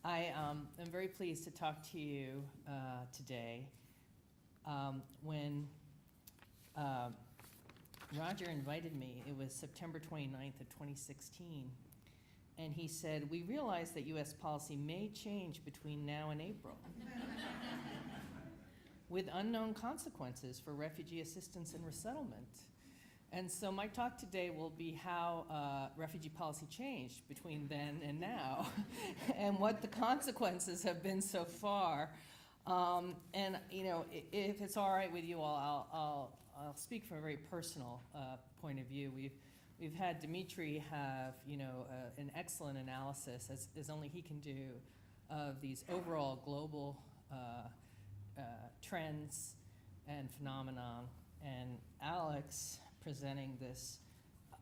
I am very pleased to talk to you today. When Roger invited me, it was September 29th of 2016, and he said, "We realize that U.S. policy may change between now and April with unknown consequences for refugee assistance and resettlement." And so my talk today will be how refugee policy changed between then and now and what the consequences have been so far. And you know, if it's all right with you all, I'll speak from a very personal point of view. We've had Dimitri have an excellent analysis, as only he can do, of these overall global trends and phenomenon, and Alex presenting this,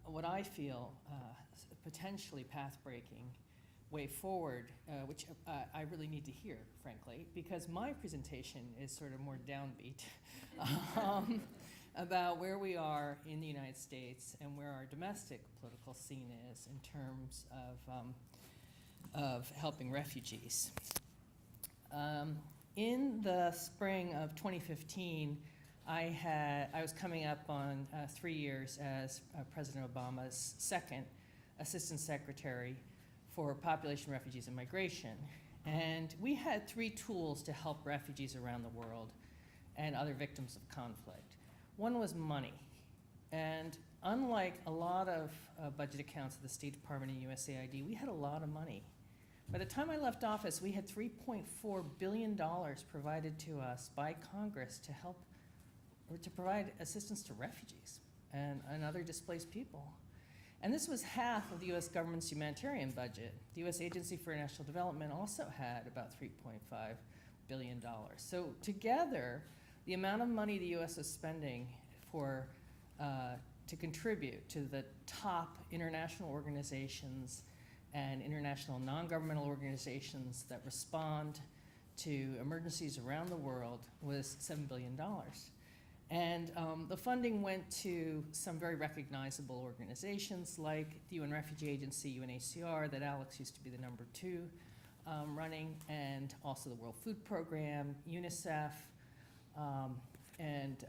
what I feel, potentially path-breaking way forward, which I really need to hear, frankly, because my presentation is sort of more downbeat about where we are in the United States and where our domestic political scene is in terms of helping refugees. In the spring of 2015, I was coming up on 3 years as President Obama's second Assistant Secretary for Population, Refugees, and Migration. And we had 3 tools to help refugees around the world and other victims of conflict. One was money. And unlike a lot of budget accounts of the State Department and USAID, we had a lot of money. By the time I left office, we had $3.4 billion provided to us by Congress to provide assistance to refugees and other displaced people. And this was half of the US government's humanitarian budget. The US Agency for International Development also had about $3.5 billion. So together, the amount of money the US was spending to contribute to the top international organizations and international non-governmental organizations that respond to emergencies around the world was $7 billion. And the funding went to some very recognizable organizations like the UN Refugee Agency, UNHCR, that Alex used to be the #2 running, and also the World Food Program, UNICEF, and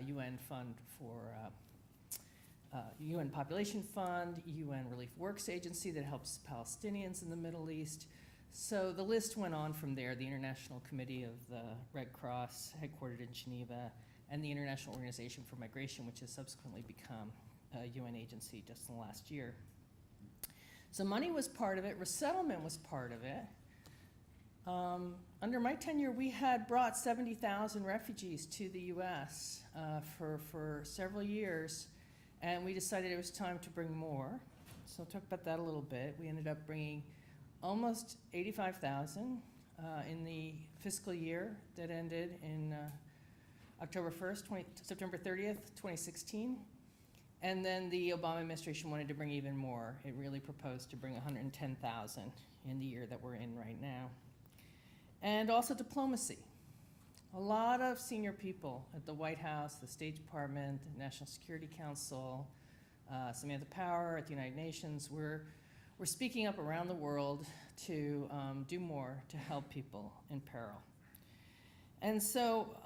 UN Fund for UN Population Fund, UN Relief Works Agency that helps Palestinians in the Middle East. So the list went on from there, the International Committee of the Red Cross, headquartered in Geneva, and the International Organization for Migration, which has subsequently become a UN agency just in the last year. So money was part of it, resettlement was part of it. Under my tenure, we had brought 70,000 refugees to the US for several years, and we decided it was time to bring more. So I'll talk about that a little bit. We ended up bringing almost 85,000 in the fiscal year that ended in September 30th, 2016. And then the Obama administration wanted to bring even more. It really proposed to bring 110,000 in the year that we're in right now. And also diplomacy. A lot of senior people at the White House, the State Department, the National Security Council, Samantha Power at the United Nations, we're speaking up around the world to do more to help people in peril. And so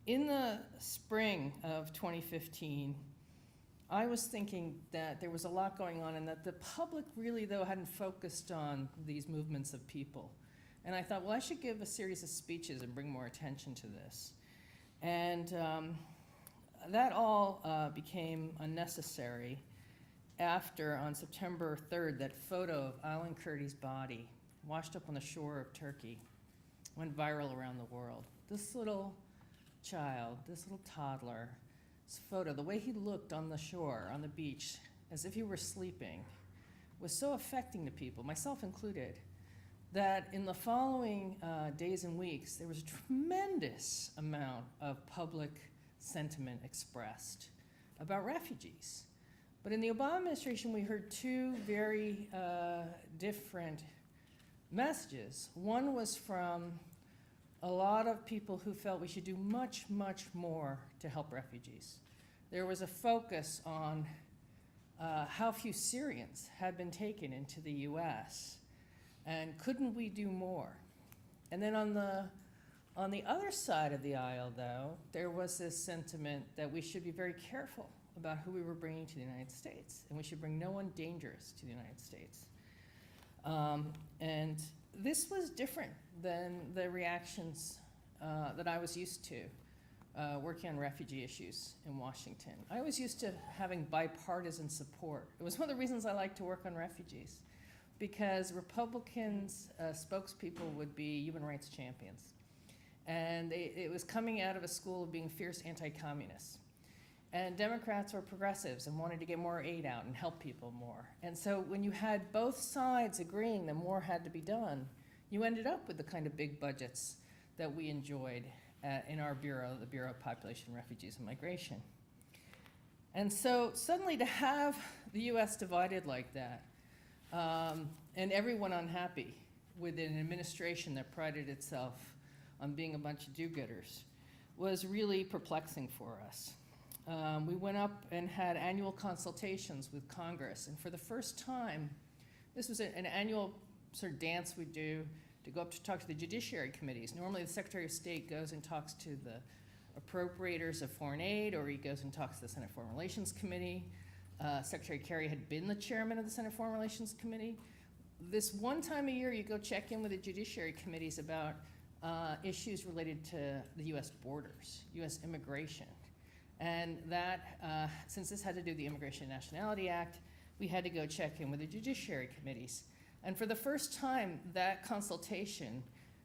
in the spring of 2015, I was thinking that there was a lot going on and that the public really, though, hadn't focused on these movements of people. And I thought, well, I should give a series of speeches and bring more attention to this. And that all became unnecessary after, on September 3rd, that photo of Alan Kurdi's body washed up on the shore of Turkey went viral around the world. This little child, this little toddler, this photo, the way he looked on the shore, on the beach, as if he were sleeping, was so affecting to people, myself included, that in the following days and weeks, there was a tremendous amount of public sentiment expressed about refugees. But in the Obama administration, we heard 2 very different messages. One was from a lot of people who felt we should do much, much more to help refugees. There was a focus on how few Syrians had been taken into the US, And couldn't we do more? And then on the other side of the aisle, though, there was this sentiment that we should be very careful about who we were bringing to the United States, and we should bring no one dangerous to the United States. And this was different than the reactions that I was used to working on refugee issues in Washington. I was used to having bipartisan support. It was one of the reasons I like to work on refugees, because Republicans' spokespeople would be human rights champions. And it was coming out of a school of being fierce anti-communists. And Democrats were progressives and wanted to get more aid out and help people more. And so when you had both sides agreeing that more had to be done, you ended up with the kind of big budgets that we enjoyed in our bureau, the Bureau of Population, Refugees, and Migration. And so suddenly to have the US divided like that, and everyone unhappy with an administration that prided itself on being a bunch of do-gooders, was really perplexing for us. We went up and had annual consultations with Congress, and for the first time, this was an annual sort of dance we do to go up to talk to the judiciary committees. Normally the Secretary of State goes and talks to the appropriators of foreign aid, or he goes and talks to the Senate Foreign Relations Committee. Secretary Kerry had been the chairman of the Senate Foreign Relations Committee. This one time a year, you go check in with the judiciary committees about issues related to the US borders, US immigration. And that, since this had to do with the Immigration and Nationality Act, we had to go check in with the judiciary committees. And for the first time, that consultation,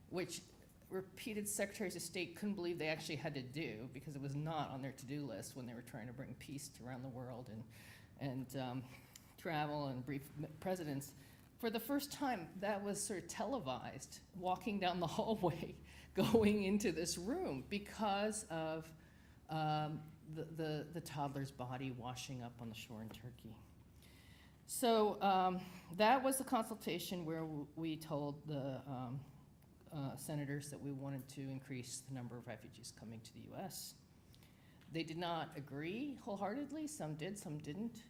which repeated secretaries of state couldn't believe they actually had to do, because it was not on their to-do list when they were trying to bring peace around the world and travel and brief presidents. For the first time, that was sort of televised, walking down the hallway, going into this room because of the toddler's body washing up on the shore in Turkey. So that was the consultation where we told the senators that we wanted to increase the number of refugees coming to the US. They did not agree wholeheartedly. Some did, some didn't.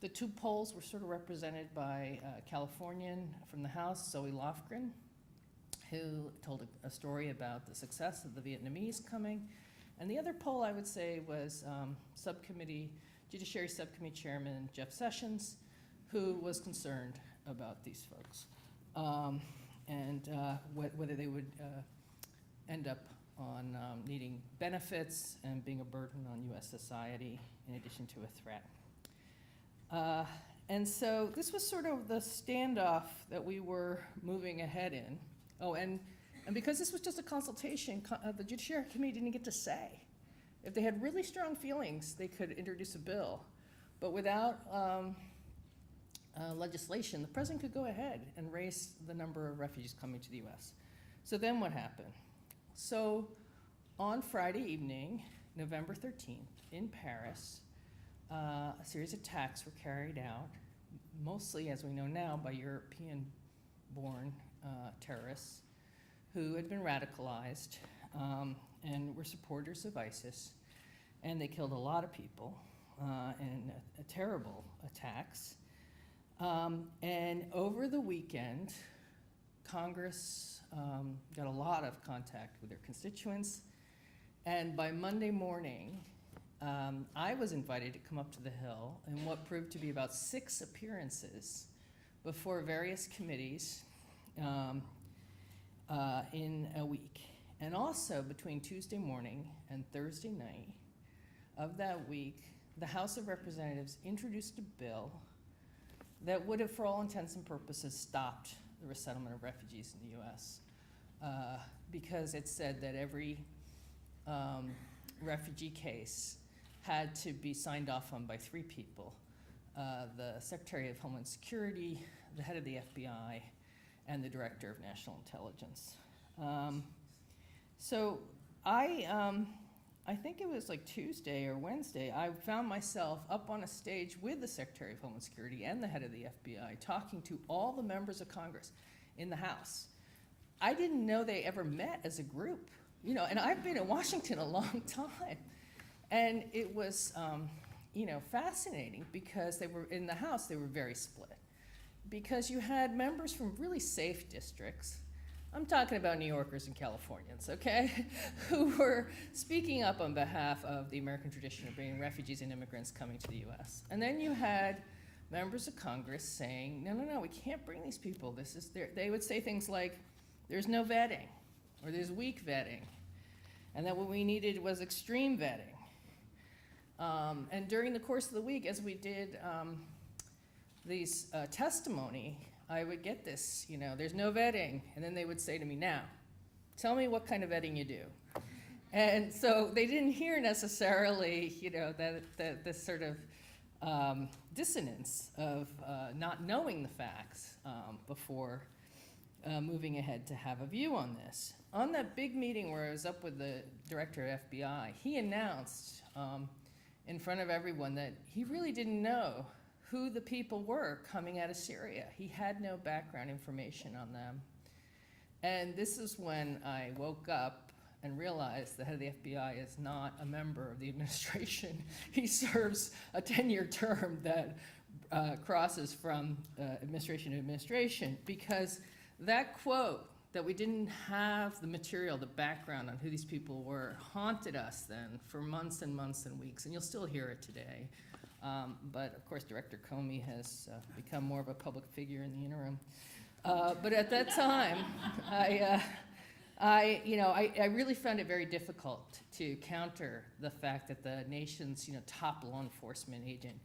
The two polls were sort of represented by a Californian from the House, Zoe Lofgren, who told a story about the success of the Vietnamese coming. And the other poll, I would say, was Judiciary Subcommittee Chairman Jeff Sessions, who was concerned about these folks and whether they would end up on needing benefits and being a burden on US society in addition to a threat. And so this was sort of the standoff that we were moving ahead in. Oh, and because this was just a consultation, the Judiciary Committee didn't get to say. If they had really strong feelings, they could introduce a bill. But without legislation, the president could go ahead and raise the number of refugees coming to the US. So then what happened? So on Friday evening, November 13th, in Paris, a series of attacks were carried out, mostly, as we know now, by European-born terrorists who had been radicalized and were supporters of ISIS, and they killed a lot of people in terrible attacks. And over the weekend, Congress got a lot of contact with their constituents, and by Monday morning, I was invited to come up to the Hill in what proved to be about 6 appearances before various committees in a week. And also between Tuesday morning and Thursday night of that week, the House of Representatives introduced a bill that would have, for all intents and purposes, stopped the resettlement of refugees in the US because it said that every refugee case had to be signed off on by 3 people, the Secretary of Homeland Security, the head of the FBI, and the Director of National Intelligence. So I think it was like Tuesday or Wednesday, I found myself up on a stage with the Secretary of Homeland Security and the head of the FBI talking to all the members of Congress in the House. I didn't know they ever met as a group, you know, and I've been in Washington a long time. And it was, you know, fascinating because they were in the House, they were very split. because you had members from really safe districts. I'm talking about New Yorkers and Californians, okay, who were speaking up on behalf of the American tradition of bringing refugees and immigrants coming to the US. And then you had members of Congress saying, no, we can't bring these people. They would say things like, there's no vetting, or there's weak vetting, and that what we needed was extreme vetting. And during the course of the week, as we did these testimony, I would get this, there's no vetting. And then they would say to me, now, tell me what kind of vetting you do. And so they didn't hear necessarily, this sort of dissonance of not knowing the facts before moving ahead to have a view on this. On that big meeting where I was up with the director of FBI, he announced in front of everyone that he really didn't know who the people were coming out of Syria. He had no background information on them. And this is when I woke up and realized the head of the FBI is not a member of the administration. He serves a 10-year term that crosses from administration to administration, because that quote, that we didn't have the material, the background on who these people were, haunted us then for months and months and weeks, and you'll still hear it today. But of course, Director Comey has become more of a public figure in the interim. But at that time, I really found it very difficult to counter the fact that the nation's top law enforcement agent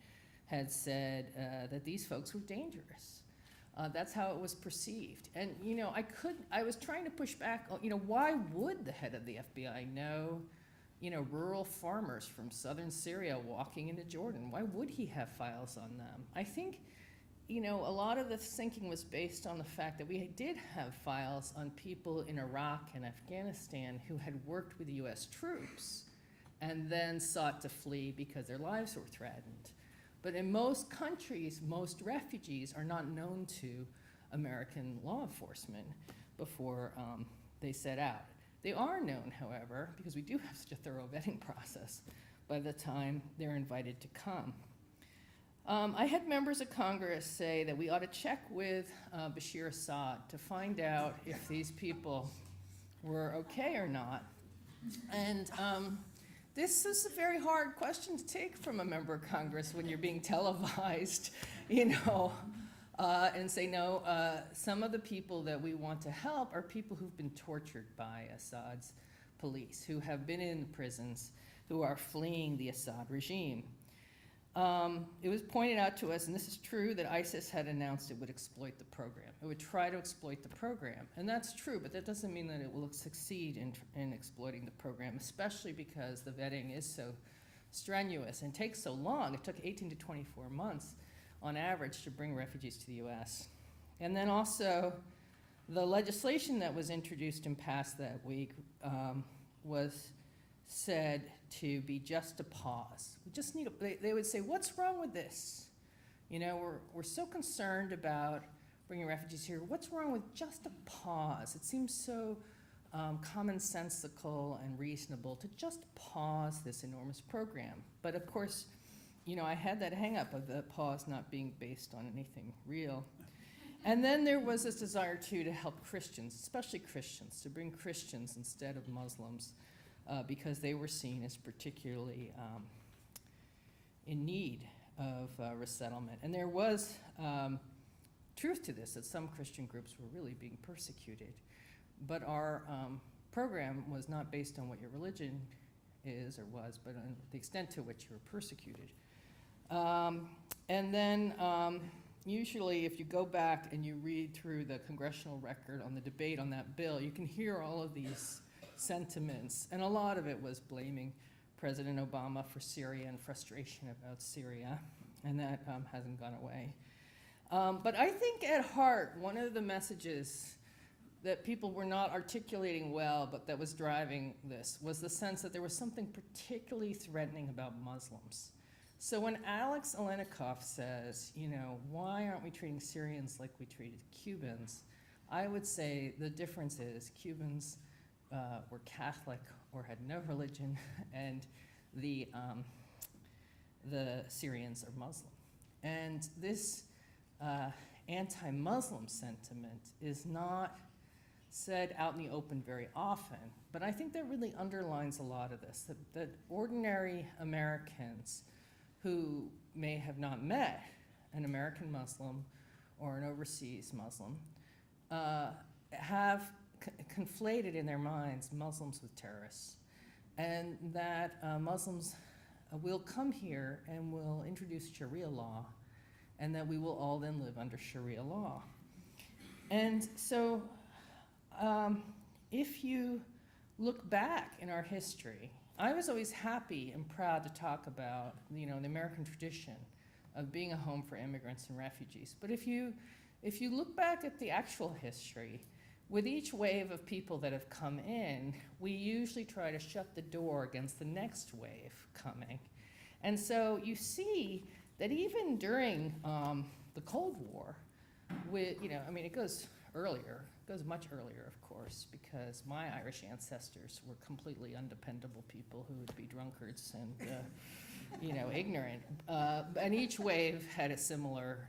had said that these folks were dangerous. That's how it was perceived. And I was trying to push back, why would the head of the FBI know rural farmers from southern Syria walking into Jordan? Why would he have files on them? I think, a lot of the thinking was based on the fact that we did have files on people in Iraq and Afghanistan who had worked with US troops and then sought to flee because their lives were threatened. But in most countries, most refugees are not known to American law enforcement before they set out. They are known, however, because we do have such a thorough vetting process by the time they're invited to come. I had members of Congress say that we ought to check with Bashir Assad to find out if these people were okay or not. And this is a very hard question to take from a member of Congress when you're being televised, and say, no, some of the people that we want to help are people who've been tortured by Assad's police, who have been in prisons, who are fleeing the Assad regime. It was pointed out to us, and this is true, that ISIS had announced it would exploit the program. It would try to exploit the program. And that's true, but that doesn't mean that it will succeed in exploiting the program, especially because the vetting is so strenuous and takes so long. It took 18 to 24 months on average to bring refugees to the US. And then also, the legislation that was introduced and passed that week was said to be just a pause. We just need they would say, what's wrong with this? We're so concerned about bringing refugees here. What's wrong with just a pause? It seems so commonsensical and reasonable to just pause this enormous program. But of course, I had that hang up of the pause not being based on anything real. And then there was this desire too to help Christians, especially Christians, to bring Christians instead of Muslims, because they were seen as particularly in need of resettlement. And there was truth to this, that some Christian groups were really being persecuted. But our program was not based on what your religion is or was, but on the extent to which you were persecuted. And then usually if you go back and you read through the congressional record on the debate on that bill, you can hear all of these sentiments, and a lot of it was blaming President Obama for Syria and frustration about Syria, and that hasn't gone away. But I think at heart, one of the messages that people were not articulating well, but that was driving this, was the sense that there was something particularly threatening about Muslims. So when Alex Alenikov says, why aren't we treating Syrians like we treated Cubans, I would say the difference is Cubans were Catholic or had no religion, and the Syrians are Muslim. And this anti-Muslim sentiment is not said out in the open very often, but I think that really underlines a lot of this, that ordinary Americans who may have not met an American Muslim or an overseas Muslim have conflated in their minds Muslims with terrorists, and that Muslims will come here and will introduce Sharia law, and that we will all then live under Sharia law. And so if you look back in our history, I was always happy and proud to talk about, the American tradition of being a home for immigrants and refugees. But if you look back at the actual history, with each wave of people that have come in, we usually try to shut the door against the next wave coming. And so you see that even during the Cold War, it goes earlier, it goes much earlier, of course, because my Irish ancestors were completely undependable people who would be drunkards and, ignorant. And each wave had a similar,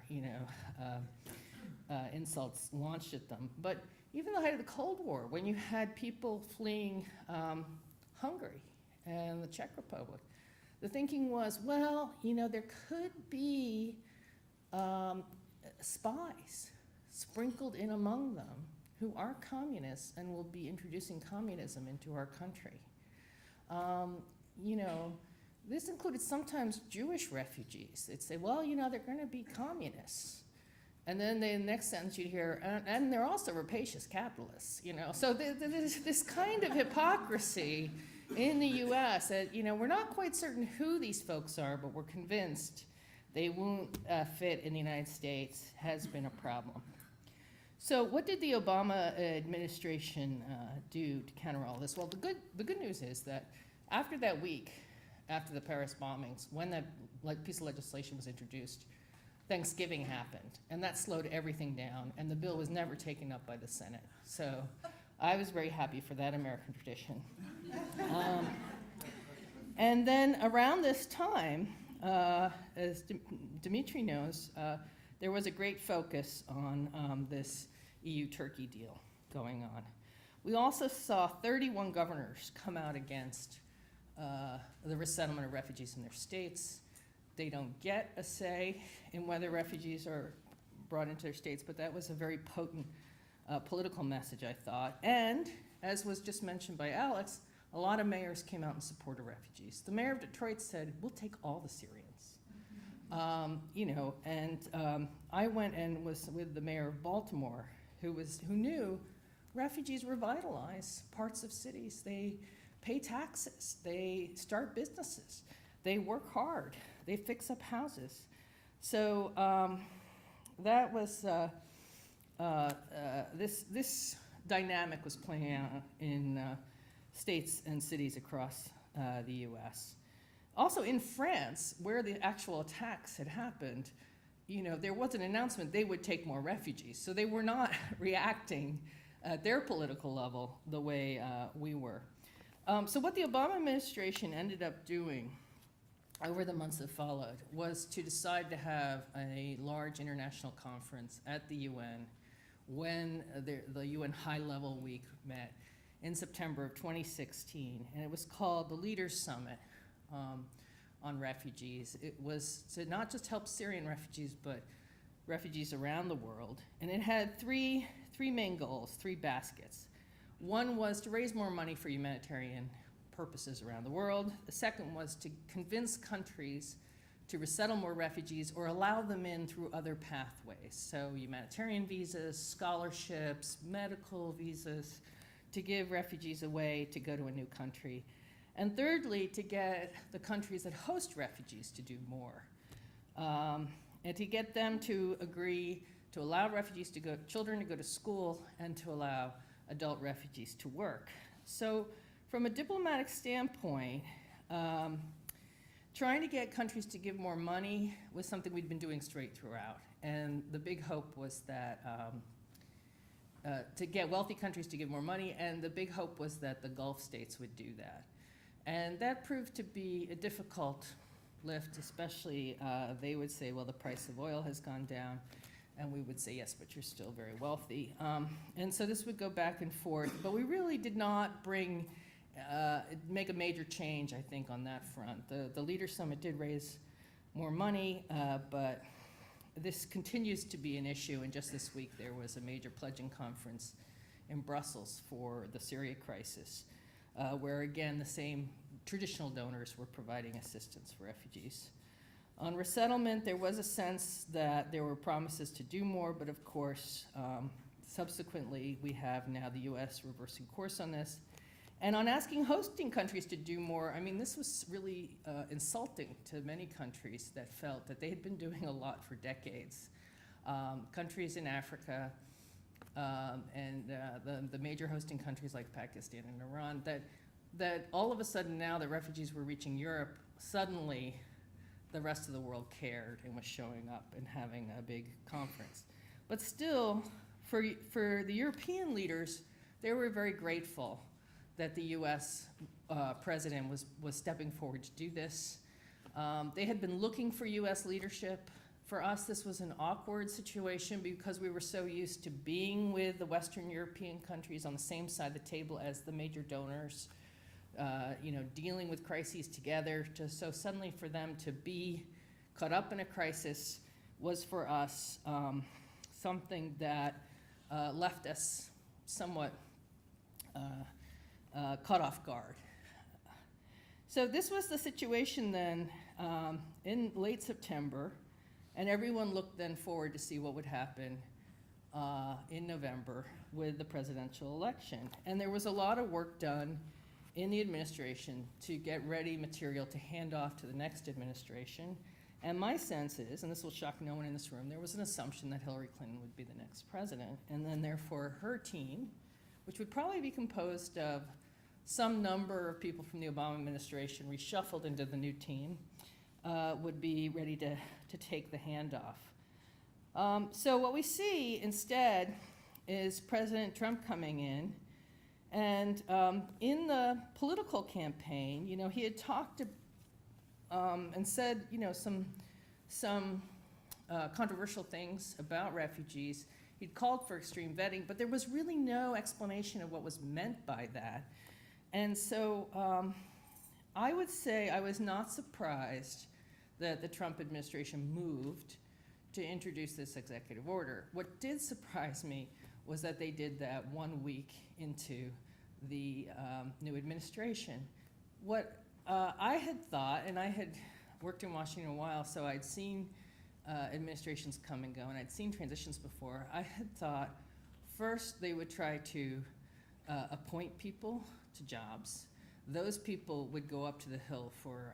insults launched at them. But even the height of the Cold War, when you had people fleeing Hungary and the Czech Republic, the thinking was, well, there could be spies sprinkled in among them who are communists and will be introducing communism into our country. This included sometimes Jewish refugees. They'd say, well, they're going to be communists. And then the next sentence you'd hear, and they're also rapacious capitalists, So there's this kind of hypocrisy in the US that, we're not quite certain who these folks are, but we're convinced they won't fit in the United States, has been a problem. So what did the Obama administration do to counter all this? Well, the good news is that after that week, after the Paris bombings, when that piece of legislation was introduced, Thanksgiving happened, and that slowed everything down, and the bill was never taken up by the Senate. So I was very happy for that American tradition. And then around this time, as Dimitri knows, there was a great focus on this EU-Turkey deal going on. We also saw 31 governors come out against the resettlement of refugees in their states. They don't get a say in whether refugees are brought into their states, but that was a very potent political message, I thought. And, as was just mentioned by Alex, a lot of mayors came out in support of refugees. The mayor of Detroit said, we'll take all the Syrians. I went and was with the mayor of Baltimore, who knew refugees revitalize parts of cities. They pay taxes, they start businesses, they work hard, they fix up houses. So that was, this dynamic was playing out in states and cities across the US. Also in France, where the actual attacks had happened, there was an announcement they would take more refugees. So they were not reacting at their political level the way we were. So what the Obama administration ended up doing over the months that followed was to decide to have a large international conference at the UN when the UN High-Level Week met in September of 2016, and it was called the Leaders Summit on Refugees. It was to not just help Syrian refugees, but refugees around the world, and it had three main goals, three baskets. One was to raise more money for humanitarian purposes around the world. The second was to convince countries to resettle more refugees or allow them in through other pathways. So humanitarian visas, scholarships, medical visas, to give refugees a way to go to a new country. And thirdly, to get the countries that host refugees to do more. And to get them to agree to allow children to go to school and to allow adult refugees to work. So from a diplomatic standpoint, trying to get countries to give more money was something we'd been doing straight throughout. And the big hope was that to get wealthy countries to give more money, and the big hope was that the Gulf states would do that. And that proved to be a difficult lift, especially they would say, well, the price of oil has gone down, And we would say, yes, but you're still very wealthy. And so this would go back and forth. But we really did not make a major change, I think, on that front. The Leaders Summit did raise more money, but this continues to be an issue. And just this week, there was a major pledging conference in Brussels for the Syria crisis, where, again, the same traditional donors were providing assistance for refugees. On resettlement, there was a sense that there were promises to do more, but of course, subsequently, we have now the US reversing course on this. And on asking hosting countries to do more, I mean, this was really insulting to many countries that felt that they had been doing a lot for decades. Countries in Africa and the major hosting countries like Pakistan and Iran, that all of a sudden now that refugees were reaching Europe, suddenly the rest of the world cared and was showing up and having a big conference. But still, for the European leaders, they were very grateful that the US president was stepping forward to do this. They had been looking for US leadership. For us, this was an awkward situation because we were so used to being with the Western European countries on the same side of the table as the major donors, dealing with crises together. So suddenly for them to be caught up in a crisis was for us something that left us somewhat caught off guard. So this was the situation then in late September, and everyone looked then forward to see what would happen in November with the presidential election. And there was a lot of work done in the administration to get ready material to hand off to the next administration. And my sense is, and this will shock no one in this room, there was an assumption that Hillary Clinton would be the next president, and then therefore her team, which would probably be composed of some number of people from the Obama administration reshuffled into the new team, would be ready to take the handoff. So what we see instead is President Trump coming in, and in the political campaign, he had talked and said, some controversial things about refugees. He'd called for extreme vetting, but there was really no explanation of what was meant by that. And so I would say I was not surprised that the Trump administration moved to introduce this executive order. What did surprise me was that they did that 1 week into the new administration. What I had thought, and I had worked in Washington a while, so I'd seen administrations come and go, and I'd seen transitions before. I had thought first they would try to appoint people to jobs. Those people would go up to the Hill for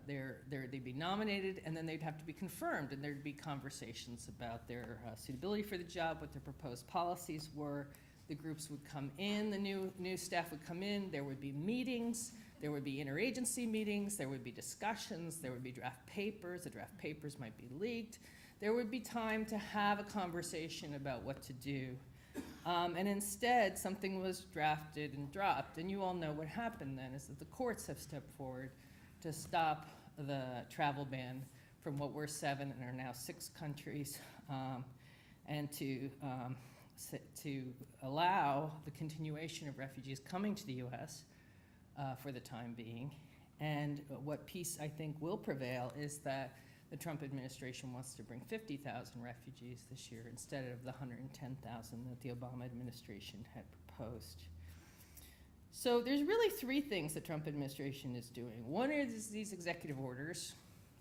they'd be nominated, and then they'd have to be confirmed, and there'd be conversations about their suitability for the job, what their proposed policies were. The groups would come in, the new staff would come in, there would be meetings, there would be interagency meetings, there would be discussions, there would be draft papers, the draft papers might be leaked. There would be time to have a conversation about what to do. And instead, something was drafted and dropped, and you all know what happened then is that the courts have stepped forward to stop the travel ban from what were 7 and are now 6 countries, and to allow the continuation of refugees coming to the US for the time being. And what peace I think will prevail is that the Trump administration wants to bring 50,000 refugees this year instead of the 110,000 that the Obama administration had proposed. So there's really 3 things the Trump administration is doing. One is these executive orders,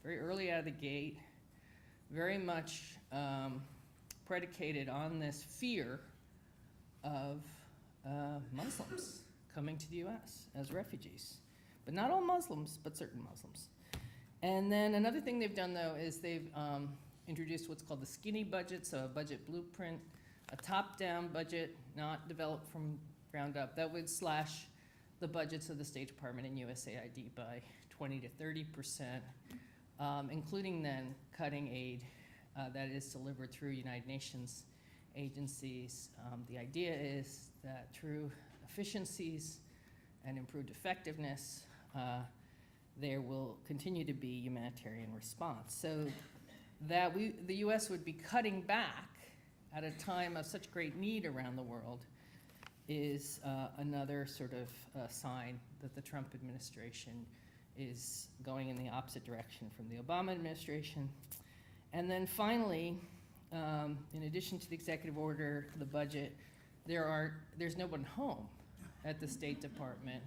very early out of the gate, very much predicated on this fear of Muslims coming to the US as refugees. But not all Muslims, but certain Muslims. And then another thing they've done, though, is they've introduced what's called the skinny budget, so a budget blueprint, a top-down budget, not developed from ground up, that would slash the budgets of the State Department and USAID by 20 to 30%, including then cutting aid that is delivered through United Nations agencies. The idea is that through efficiencies and improved effectiveness, there will continue to be humanitarian response. So that the US would be cutting back at a time of such great need around the world is another sort of sign that the Trump administration is going in the opposite direction from the Obama administration. And then finally, in addition to the executive order, the budget, there's no one home at the State Department.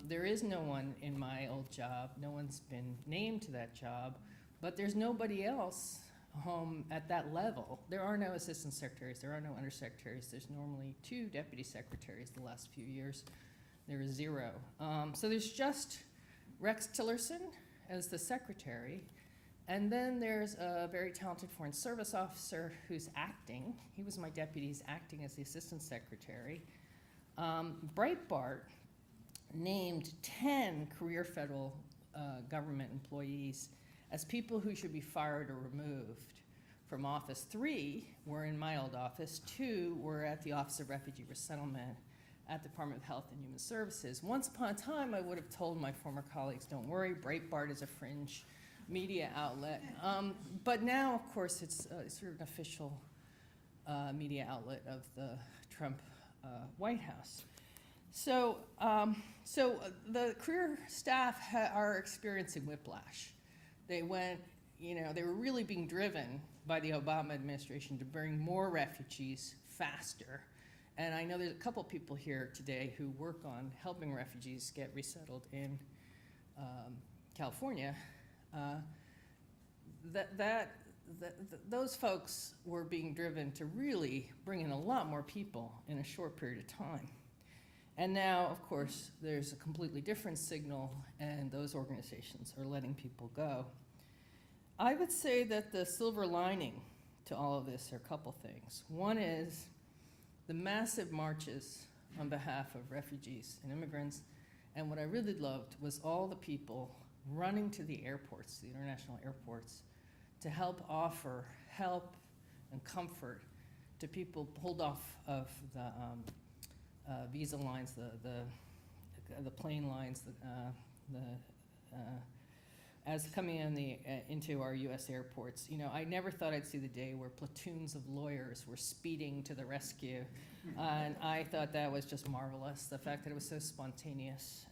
There is no one in my old job. No one's been named to that job, but there's nobody else home at that level. There are no assistant secretaries. There are no undersecretaries. There's normally 2 deputy secretaries the last few years. There is 0. So there's just Rex Tillerson as the secretary, and then there's a very talented Foreign Service officer who's acting. He was my deputy. He's acting as the assistant secretary. Breitbart named 10 career federal government employees as people who should be fired or removed from office. 3 were in my old office. 2 were at the Office of Refugee Resettlement at the Department of Health and Human Services. Once upon a time, I would have told my former colleagues, don't worry, Breitbart is a fringe media outlet. But now, of course, it's sort of an official media outlet of the Trump White House. So the career staff are experiencing whiplash. They went, they were really being driven by the Obama administration to bring more refugees faster. And I know there's a couple people here today who work on helping refugees get resettled in California. Those folks were being driven to really bring in a lot more people in a short period of time. And now, of course, there's a completely different signal, and those organizations are letting people go. I would say that the silver lining to all of this are a couple things. One is the massive marches on behalf of refugees and immigrants, and what I really loved was all the people running to the airports, the international airports, to help offer help and comfort to people pulled off of the visa lines, the plane lines, as coming in into our U.S. airports. I never thought I'd see the day where platoons of lawyers were speeding to the rescue, and I thought that was just marvelous. The fact that it was so spontaneous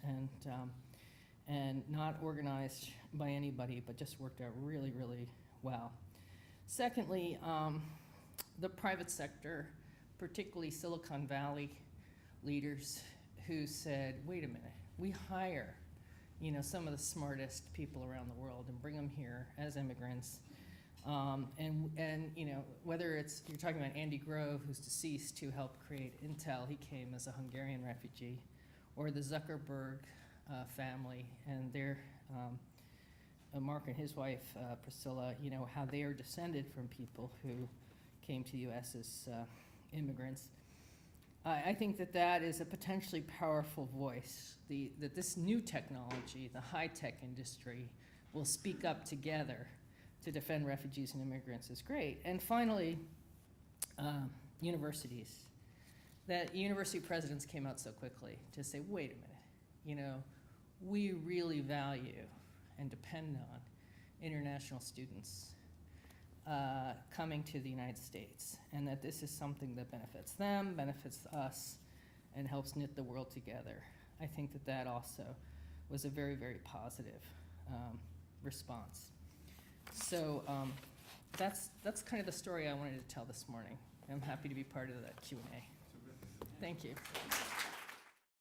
and not organized by anybody, but just worked out really, really well. Secondly, the private sector, particularly Silicon Valley leaders who said, wait a minute, we hire some of the smartest people around the world and bring them here as immigrants. And whether it's, you're talking about Andy Grove, who's deceased, who helped create Intel, he came as a Hungarian refugee, or the Zuckerberg family and their, Mark and his wife, Priscilla, how they are descended from people who came to the U.S. as immigrants. I think that is a potentially powerful voice, that this new technology, the high-tech industry, will speak up together to defend refugees and immigrants is great. And finally, universities. That university presidents came out so quickly to say, wait a minute, we really value and depend on international students coming to the United States, and that this is something that benefits them, benefits us, and helps knit the world together. I think that also was a very, very positive response. So that's kind of the story I wanted to tell this morning. I'm happy to be part of that Q&A. Thank you.